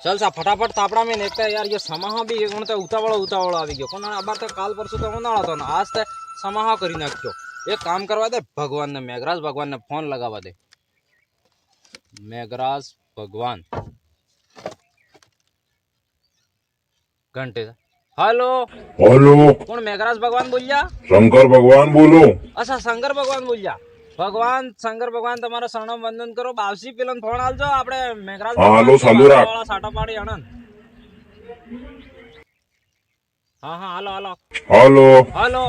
चल सा फटाफट तापड़ा में देखता यार ये समाहा भी एक तो उतावड़ो આવી ગયો કોણ આબાર તો કાલ પરસુ તો ઉનાળો હતો ને આજ તો સમાहा કરી નાખ્યો એક કામ કરવા દે ભગવાનને મેઘરાજ ભગવાનને ફોન લગાવવા દે મેઘરાજ ભગવાન घंटे हेलो हेलो कौन मेघराज भगवान बोलिया शंकर भगवान बोलो। अच्छा शंकर भगवान बोलिया भगवान शंकर भगवान તમારો શરણમ વંદન કરો બાવસી પેલન ફોન આલજો આપણે મેઘરાજ હા હાલો ચાલુ રાખ વાળા સાટા પાડી આણંદ હા હા હાલો હાલો हेलो હાલો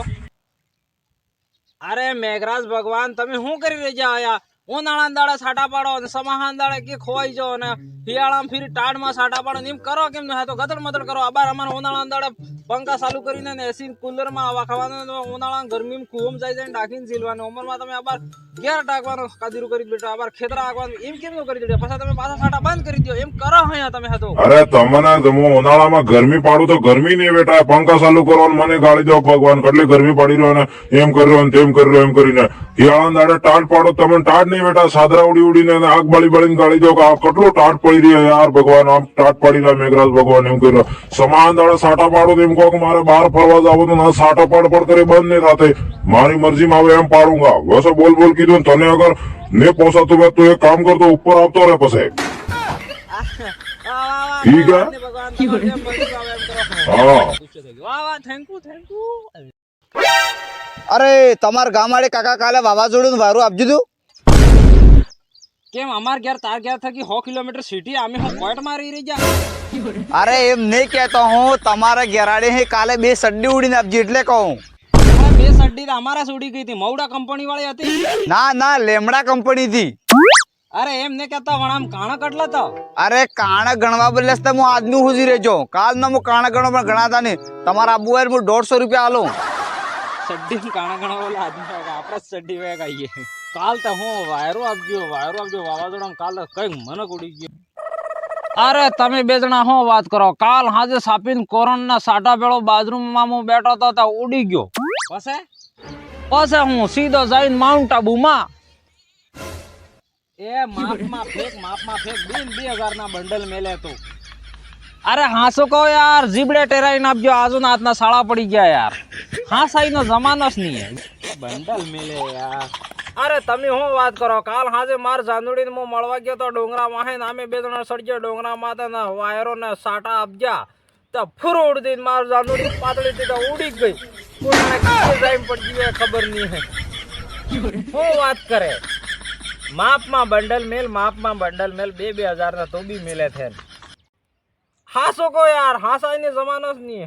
અરે મેઘરાજ ભગવાન તમે શું કરી રહ્યા આયા ઉનાળા દાડે સાટા પાડો અને સમાહાન દાડે કે ખોવાઈ જાઓ અને શિયાળામાં ફરી ટાઢમાં સાટા પાડો એમ કરો કેમ ન તો ગધડ મધડ કરો આબાર અમારે ઉનાળા દાડે પંખા ચાલુ કરીને ને એસી કુલર માં હવા ખાવાનું ઉનાળા ગરમીમાં કુવમ જાય ડાકીને ઝીલવાનું ઉંમરમાં તમે આબાર ઘેર ટાકવાનું કાદીરું કરી બેઠા આબાર ખેતરા આગવાનું એમ કેમ કરી દીધું પછી તમે પાછા સાટા બંધ કરી દો એમ કરો અહીંયા તમે હતો अरे तमने उनाळामां गरमी पाडू तो गरमी नहीं बेटा पंखा चालू करो मने गाड़ी दो भगवान कटली गरमी पड़ी रहो ने एम कर रहो तेम कर रहो एम करीने हियाळा दाडे टाट पाडो तमने टाट नहीं बेटा सादरा उड़ी उड़ी ने आग बाળી बाळीने गाड़ी दो कटलो टाट पड़ी रही है यार भगवान आप टाट पड़ी रहा मेघराज भगवान एम कर समान दाडे साटा पाडो तो एम को मारे बाहर फरवा जावो तो ना साटा पाड पड करे बंद नहीं थाते मारी मर्जी में आवे एम पाडूंगा वैसे बोल बोल कीधुं तने अगर नहीं पोसातो तो एक काम कर तो ऊपर आवतो रहे पसे ठीक है हाँ અરે તમાર ગામ વાળે કાકા કાલે વાવાઝોડું વારું આપજો તું કેમ અમાર ઘેર તાર ઘેર થકી 100 કિલોમીટર સિટી અમે હું કોટ માં રહી રહ્યા અરે એમ નહીં કહેતો હું તમારા ઘેરાડે હે કાલે બે સડ્ડી ઉડીને આપજો એટલે કહું બે સડ્ડી અમારા ઉડી ગઈ હતી મૌડા કંપની વાળી હતી ના ના લેમડા કંપની થી અરે એમ ને કહેતા વણામ કાણા કટલા તો અરે કાણા ગણવા બદલે તો હું આજનું હુજી રહેજો કાલ ના હું કાણા ગણો પણ ગણાતા નહીં તમારા આબુ હોય હું 150 રૂપિયા આલું સડ્ડી કાણા ગણવા વાળા આદમી આપણે સડ્ડી વેગ આવીએ કાલ તો હું વાયરો આપજો વાવાઝોડામાં કાલ કઈક મનક ઉડી ગયો અરે તમે બે જણા હું વાત કરો કાલ હાજે સાપીને કોરોના સાટા પેળો બાથરૂમમાં હું બેઠો તો તા ઉડી ગયો પછી હું સીધો જઈને માઉન્ટ આબુમાં એ માપમાં ફેક બીન 2000 ના બંડલ મેલે તો અરે હાસો કહો યાર જીબડે ટેરાઈને આપજો આજુ ના હાથના સાળા પડી ગયા યાર હાસાઈ નો જમાનો જ નહીં બંડલ મેલે યાર અરે તમે હું વાત કરો કાલ હાજે માર જાંદુડીને હું મળવા ગયો તો ડોંગરા વાહે અમે બે જણા સડજે ડોંગરા માં ને વાયરો ને સાટા આપજા તો ફૂર ઉડી માર જાંદુડી પાતળી થી તો ઉડી ગઈ કોને કઈ જાય પડી ગઈ ખબર નહીં હે હું વાત કરે માપમાં બંડલ મેલ 2000 ના તો બી મેલે છે હાસો કો યાર હાસાઈ ને જમાનો જ નહીં